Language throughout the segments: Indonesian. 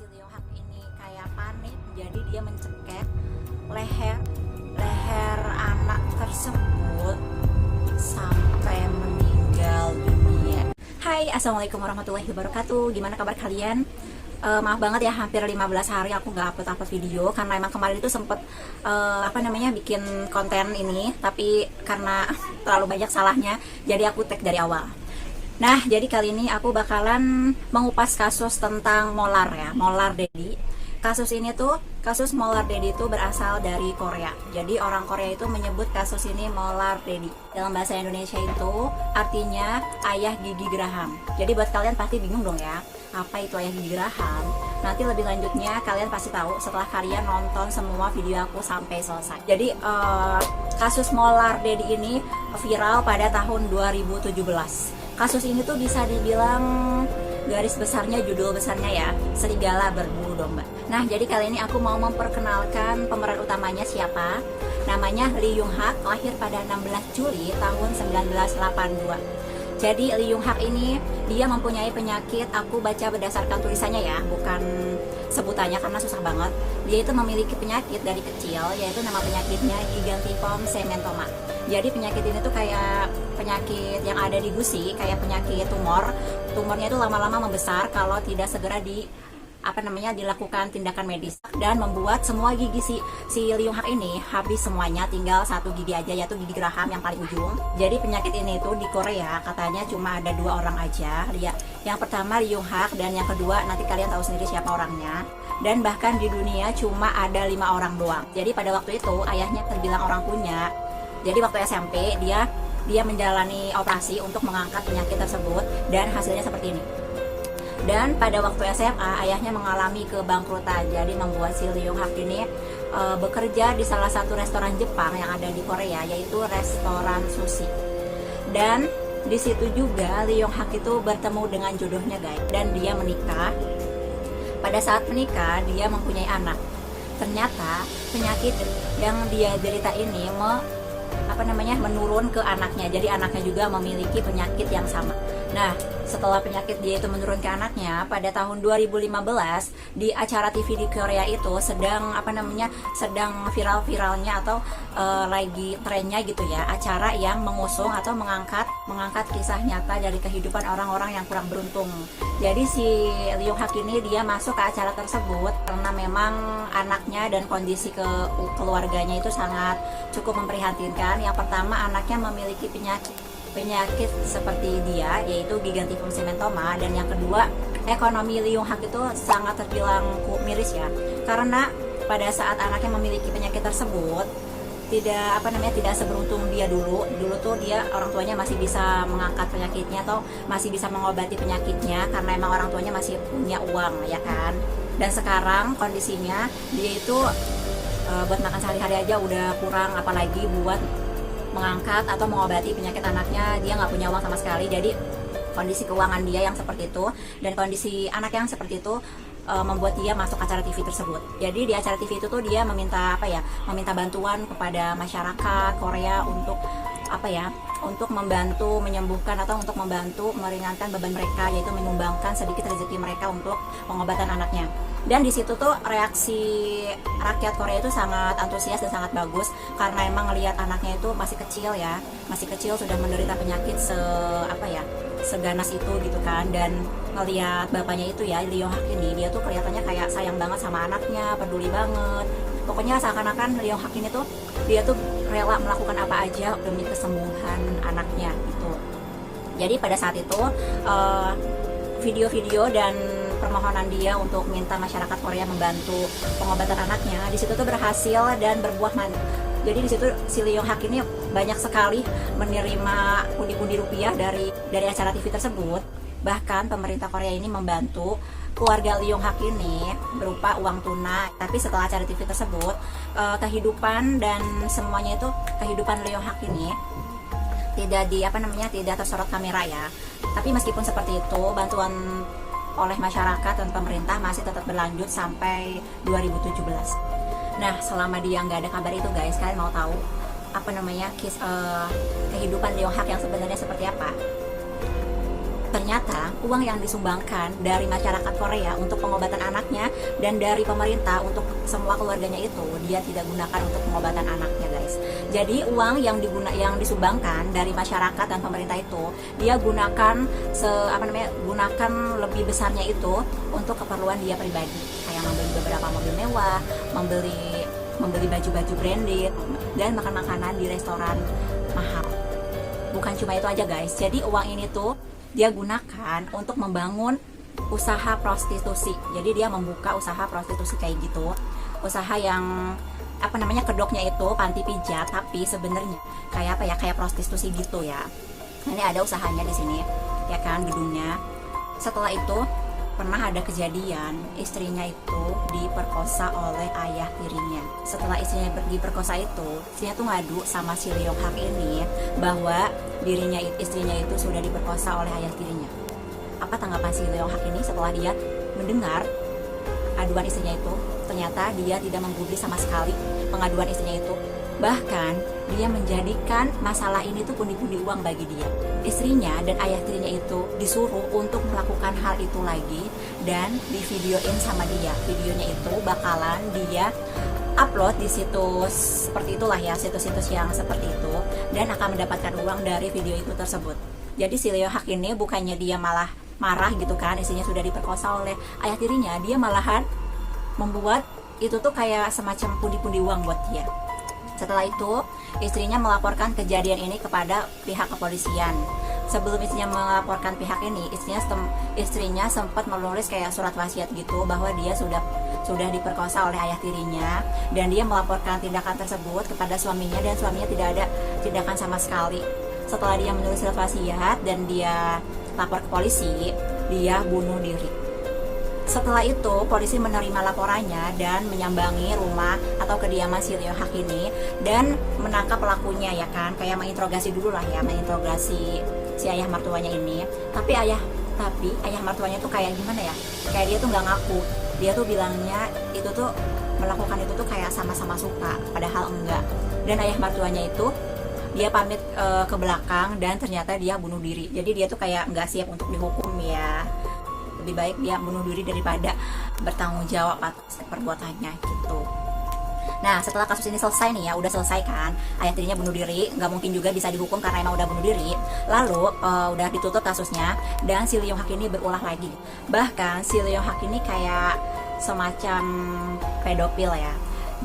si Lee Yong Hak ini kayak panik, jadi dia mencekek leher anak tersebut sampai meninggal dunia. Hai, assalamualaikum warahmatullahi wabarakatuh. Gimana kabar kalian? Maaf banget ya, hampir 15 hari aku gak upload video karena emang kemarin itu sempet bikin konten ini, tapi karena terlalu banyak salahnya jadi aku tag dari awal. Nah, jadi kali ini aku bakalan mengupas kasus tentang Molar ya, Molar Daddy. Kasus ini tuh, kasus Molar Daddy itu berasal dari Korea. Jadi orang Korea itu menyebut kasus ini Molar Daddy. Dalam bahasa Indonesia itu artinya ayah gigi geraham. Jadi buat kalian pasti bingung dong ya, apa itu ayah gigi geraham? Nanti lebih lanjutnya kalian pasti tahu setelah kalian nonton semua video aku sampai selesai. Jadi kasus Molar Daddy ini viral pada tahun 2017. Kasus ini tuh bisa dibilang garis besarnya, judul besarnya ya, serigala berbulu domba. Nah, jadi kali ini aku mau memperkenalkan pemeran utamanya siapa. Namanya Lee Yong Hak, lahir pada 16 Juli tahun 1982. Jadi Lee Yong Hak ini dia mempunyai penyakit, aku baca berdasarkan tulisannya ya, bukan sebutannya karena susah banget. Dia itu memiliki penyakit dari kecil, yaitu nama penyakitnya gigantiform sementoma. Jadi penyakit ini tuh kayak penyakit yang ada di gusi, kayak penyakit tumor. Tumornya itu lama-lama membesar kalau tidak segera dilakukan tindakan medis, dan membuat semua gigi si Lee Yong Hak ini habis semuanya, tinggal satu gigi aja, yaitu gigi geraham yang paling ujung. Jadi penyakit ini tuh di Korea katanya cuma ada 2 orang aja. Yang pertama Lee Yong Hak, dan yang kedua nanti kalian tahu sendiri siapa orangnya. Dan bahkan di dunia cuma ada 5 orang doang. Jadi pada waktu itu ayahnya terbilang orang punya. Jadi waktu SMP dia menjalani operasi untuk mengangkat penyakit tersebut, dan hasilnya seperti ini. Dan pada waktu SMA ayahnya mengalami kebangkrutan, jadi membuat si Lee Yong Hak ini bekerja di salah satu restoran Jepang yang ada di Korea, yaitu restoran sushi. Dan di situ juga Lee Yong Hak itu bertemu dengan jodohnya guys, dan dia menikah. Pada saat menikah dia mempunyai anak. Ternyata penyakit yang dia derita ini menurun ke anaknya. Jadi anaknya juga memiliki penyakit yang sama. Nah, setelah penyakit dia itu menurun ke anaknya, pada tahun 2015 di acara TV di Korea itu sedang viral-viralnya atau lagi trennya gitu ya, acara yang mengusung atau mengangkat kisah nyata dari kehidupan orang-orang yang kurang beruntung. Jadi si Lee Yong Hak ini dia masuk ke acara tersebut karena memang anaknya dan kondisi keluarganya itu sangat cukup memprihatinkan. Yang pertama, anaknya memiliki penyakit seperti dia, yaitu gigantiform sementoma. Dan yang kedua, ekonomi Lee Yong Hak itu sangat terbilang miris ya, karena pada saat anaknya memiliki penyakit tersebut tidak seberuntung dia dulu tuh dia orang tuanya masih bisa mengangkat penyakitnya atau masih bisa mengobati penyakitnya karena emang orang tuanya masih punya uang ya kan. Dan sekarang kondisinya dia itu buat makan sehari-hari aja udah kurang, apalagi buat mengangkat atau mengobati penyakit anaknya. Dia nggak punya uang sama sekali. Jadi kondisi keuangan dia yang seperti itu dan kondisi anak yang seperti itu membuat dia masuk acara TV tersebut. Jadi di acara TV itu tuh dia meminta bantuan kepada masyarakat Korea untuk membantu menyembuhkan atau untuk membantu meringankan beban mereka, yaitu menyumbangkan sedikit rezeki mereka untuk pengobatan anaknya. Dan di situ tuh reaksi rakyat Korea itu sangat antusias dan sangat bagus karena emang ngelihat anaknya itu masih kecil sudah menderita penyakit seganas itu gitu kan. Dan ngelihat bapaknya itu ya, Lee Yong Hak ini, dia tuh kelihatannya kayak sayang banget sama anaknya, peduli banget. Pokoknya seakan-akan Lee Yong Hak ini tuh dia tuh rela melakukan apa aja demi kesembuhan anaknya gitu. Jadi pada saat itu video-video dan permohonan dia untuk minta masyarakat Korea membantu pengobatan anaknya di situ tuh berhasil dan berbuah manis. Jadi di situ si Lee Yong Hak ini banyak sekali menerima pundi-pundi rupiah dari acara TV tersebut. Bahkan pemerintah Korea ini membantu keluarga Lee Yong Hak ini berupa uang tunai. Tapi setelah acara TV tersebut, kehidupan dan semuanya itu, kehidupan Lee Yong Hak ini tidak tersorot kamera ya. Tapi meskipun seperti itu, bantuan oleh masyarakat dan pemerintah masih tetap berlanjut sampai 2017. Nah, selama dia nggak ada kabar itu guys, kalian mau tahu kehidupan Lee Yong Hak yang sebenarnya seperti apa? Ternyata uang yang disumbangkan dari masyarakat Korea untuk pengobatan anaknya dan dari pemerintah untuk semua keluarganya itu dia tidak gunakan untuk pengobatan anaknya, guys. Jadi uang yang disumbangkan dari masyarakat dan pemerintah itu dia gunakan gunakan lebih besarnya itu untuk keperluan dia pribadi, kayak membeli beberapa mobil mewah, membeli baju-baju branded, dan makan makanan di restoran mahal. Bukan cuma itu aja, guys. Jadi uang ini tuh dia gunakan untuk membangun usaha prostitusi. Jadi dia membuka usaha prostitusi kayak gitu. Usaha yang kedoknya itu panti pijat, tapi sebenarnya kayak prostitusi gitu ya. Ini ada usahanya di sini, ya kan, gedungnya. Setelah itu pernah ada kejadian istrinya itu diperkosa oleh ayah tirinya. Setelah istrinya diperkosa istrinya tuh ngadu sama si Lee Yong Hak ini bahwa istrinya itu sudah diperkosa oleh ayah tirinya. Apa tanggapan si Lee Yong Hak ini setelah dia mendengar aduan istrinya itu? Ternyata dia tidak menggubris sama sekali pengaduan istrinya itu. Bahkan dia menjadikan masalah ini tuh pundi-pundi uang bagi dia. Istrinya dan ayah tirinya itu disuruh untuk melakukan hal itu lagi dan divideoin sama dia. Videonya itu bakalan dia upload di situs seperti itulah ya, situs-situs yang seperti itu, dan akan mendapatkan uang dari video itu tersebut. Jadi si Lee Yong Hak ini bukannya dia malah marah gitu kan, istrinya sudah diperkosa oleh ayah tirinya, dia malahan membuat itu tuh kayak semacam pundi-pundi uang buat dia. Setelah itu istrinya melaporkan kejadian ini kepada pihak kepolisian. Sebelum istrinya melaporkan pihak ini, istrinya sempat menulis kayak surat wasiat gitu bahwa dia sudah diperkosa oleh ayah tirinya, dan dia melaporkan tindakan tersebut kepada suaminya, dan suaminya tidak ada tindakan sama sekali. Setelah dia menulis surat wasiat dan dia lapor ke polisi, dia bunuh diri. Setelah itu polisi menerima laporannya dan menyambangi rumah atau kediaman si Lee Yong Hak ini dan menangkap pelakunya, ya kan, kayak menginterogasi dulu lah ya, menginterogasi si ayah mertuanya ini. Tapi ayah mertuanya tuh kayak gimana ya, kayak dia tuh nggak ngaku. Dia tuh bilangnya itu tuh melakukan itu tuh kayak sama-sama suka, padahal enggak. Dan ayah mertuanya itu dia pamit ke belakang dan ternyata dia bunuh diri. Jadi dia tuh kayak nggak siap untuk dihukum ya. Lebih baik dia bunuh diri daripada bertanggung jawab atas perbuatannya gitu. Nah, setelah kasus ini selesai nih ya, udah selesai kan, ayah tirinya bunuh diri, nggak mungkin juga bisa dihukum karena emang udah bunuh diri. Lalu udah ditutup kasusnya dan si Lee Yong Hak ini berulah lagi. Bahkan si Lee Yong Hak ini kayak semacam pedofil ya.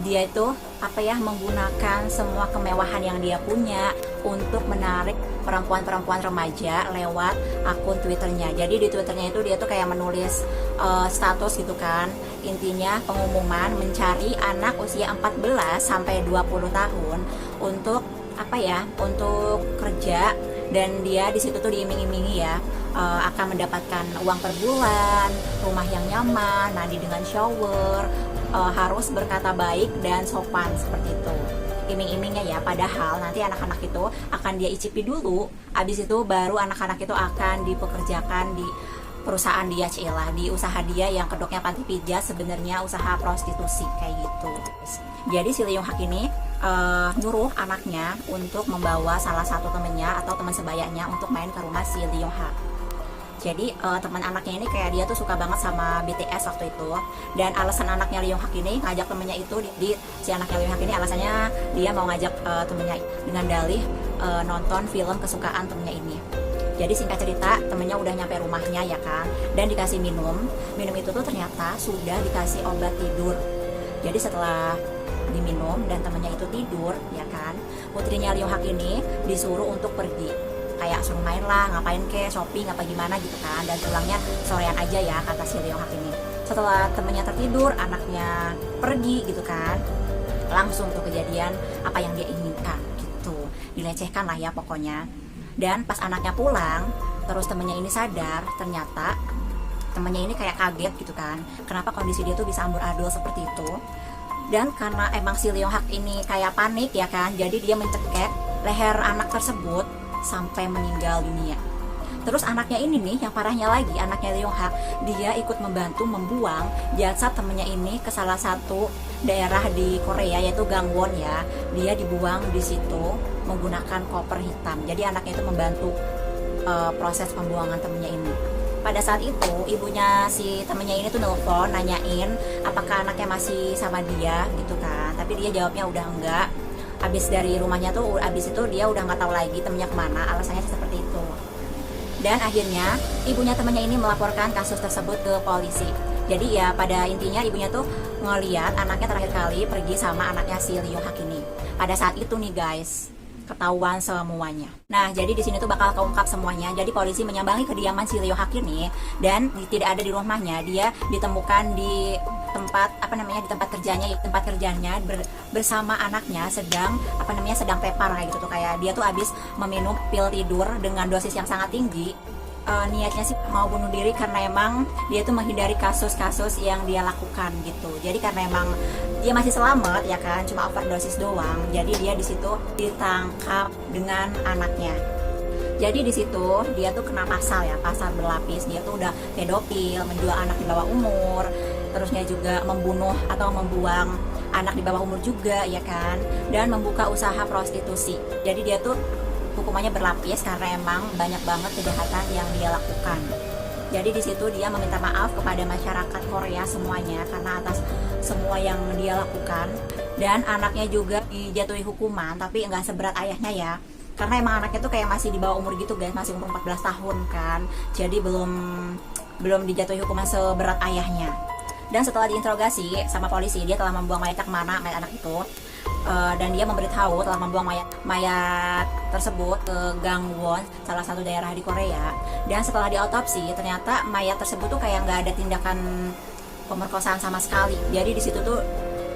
Dia itu menggunakan semua kemewahan yang dia punya untuk menarik perempuan-perempuan remaja lewat akun Twitternya. Jadi di Twitternya itu dia tuh kayak menulis status gitu kan, intinya pengumuman mencari anak usia 14 sampai 20 tahun untuk untuk kerja, dan dia di situ tuh diiming-imingi ya akan mendapatkan uang per bulan, rumah yang nyaman, mandi dengan shower, harus berkata baik dan sopan seperti itu. Iming-imingnya ya, padahal nanti anak-anak itu akan dia icipi dulu, abis itu baru anak-anak itu akan dipekerjakan di perusahaan dia, di usaha dia yang kedoknya panti pijat, sebenarnya usaha prostitusi kayak gitu. Jadi si Lee Yong Hak ini nyuruh anaknya untuk membawa salah satu temennya atau teman sebayanya untuk main ke rumah si Lee Yong Hak. Jadi teman anaknya ini kayak dia tuh suka banget sama BTS waktu itu, dan alasan anaknya Lee Yong Hak ini ngajak temennya itu si anaknya Lee Yong Hak ini alasannya dia mau ngajak temennya dengan dalih nonton film kesukaan temennya ini. Jadi singkat cerita, temennya udah nyampe rumahnya ya kan, dan dikasih minum itu tuh ternyata sudah dikasih obat tidur. Jadi setelah diminum dan temennya itu tidur ya kan, putrinya Lee Yong Hak ini disuruh untuk pergi, kayak suruh main lah, ngapain ke shopping apa gimana gitu kan, dan pulangnya sorean aja ya kata si Lee Yong Hak ini. Setelah temennya tertidur, anaknya pergi gitu kan, langsung tuh kejadian apa yang dia inginkan gitu, dilecehkan lah ya pokoknya. Dan pas anaknya pulang, terus temennya ini sadar, ternyata temennya ini kayak kaget gitu kan, kenapa kondisi dia tuh bisa amburadul seperti itu. Dan karena emang si Lee Yong Hak ini kayak panik ya kan, jadi dia mencekek leher anak tersebut sampai meninggal dunia. Terus anaknya ini nih, yang parahnya lagi, anaknya Lee Yong Hak, dia ikut membantu membuang jasad temennya ini ke salah satu daerah di Korea yaitu Gangwon ya. Dia dibuang di situ menggunakan koper hitam. Jadi anaknya itu membantu proses pembuangan temennya ini. Pada saat itu ibunya si temennya ini tuh nelfon nanyain apakah anaknya masih sama dia gitu kan, tapi dia jawabnya udah enggak. Abis dari rumahnya tuh, abis itu dia udah nggak tahu lagi temennya kemana, alasannya seperti itu. Dan akhirnya ibunya temennya ini melaporkan kasus tersebut ke polisi. Jadi ya pada intinya ibunya tuh ngeliat anaknya terakhir kali pergi sama anaknya si Lee Yo Hak ini. Pada saat itu nih guys, ketahuan semuanya. Nah, jadi di sini tuh bakal keungkap semuanya. Jadi polisi menyambangi kediaman si Lee Yo Hak ini dan tidak ada di rumahnya. Dia ditemukan di tempat kerjanya bersama anaknya sedang sedang tepar kayak gitu tuh, kayak dia tuh abis meminum pil tidur dengan dosis yang sangat tinggi. Niatnya sih mau bunuh diri karena emang dia tuh menghindari kasus-kasus yang dia lakukan gitu. Jadi karena emang dia masih selamat ya kan, cuma overdosis doang. Jadi dia di situ ditangkap dengan anaknya. Jadi di situ dia tuh kena pasal berlapis. Dia tuh udah pedofil, menjual anak di bawah umur, terusnya juga membunuh atau membuang anak di bawah umur juga ya kan, dan membuka usaha prostitusi. Jadi dia tuh hukumannya berlapis karena emang banyak banget kejahatan yang dia lakukan. Jadi di situ dia meminta maaf kepada masyarakat Korea semuanya karena atas semua yang dia lakukan, dan anaknya juga dijatuhi hukuman tapi nggak seberat ayahnya ya. Karena emang anaknya tuh kayak masih di bawah umur gitu guys, masih umur 14 tahun kan. Jadi belum dijatuhi hukuman seberat ayahnya. Dan setelah diinterogasi sama polisi, dia telah membuang mayatnya kemana, mayat anak itu. Dan dia memberitahu telah membuang mayat tersebut ke Gangwon, salah satu daerah di Korea. Dan setelah diautopsi, ternyata mayat tersebut tuh kayak nggak ada tindakan pemerkosaan sama sekali. Jadi di situ tuh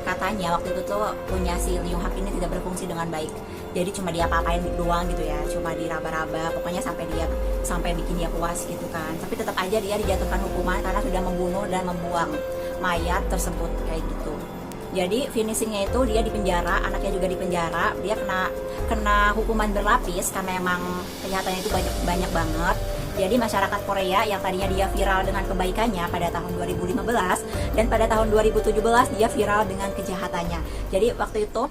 katanya waktu itu tuh punya si Lee Yo Hak ini tidak berfungsi dengan baik. Jadi cuma dia apa-apain doang gitu ya, cuma diraba-raba, pokoknya sampai bikin dia puas gitu kan. Tapi tetap aja dia dijatuhkan hukuman karena sudah membunuh dan membuang mayat tersebut kayak gitu. Jadi finishingnya itu dia di penjara, anaknya juga di penjara. Dia kena hukuman berlapis karena emang kejahatannya itu banyak banget. Jadi masyarakat Korea yang tadinya dia viral dengan kebaikannya pada tahun 2015 dan pada tahun 2017 dia viral dengan kejahatannya. Jadi waktu itu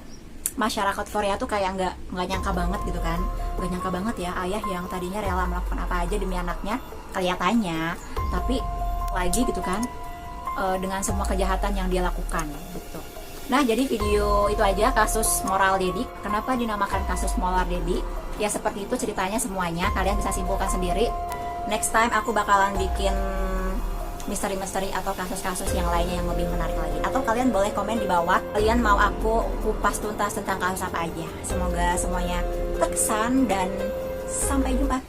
masyarakat Korea tuh kayak nggak nyangka banget gitu kan, nggak nyangka banget ya ayah yang tadinya rela melakukan apa aja demi anaknya kelihatannya, tapi lagi gitu kan dengan semua kejahatan yang dia lakukan gitu. Nah, jadi video itu aja kasus moral Dedi. Kenapa dinamakan kasus moral Dedi? Ya seperti itu ceritanya semuanya, kalian bisa simpulkan sendiri. Next time aku bakalan bikin misteri-misteri atau kasus-kasus yang lainnya yang lebih menarik lagi. Atau kalian boleh komen di bawah, kalian mau aku kupas tuntas tentang kasus apa aja. Semoga semuanya terkesan dan sampai jumpa.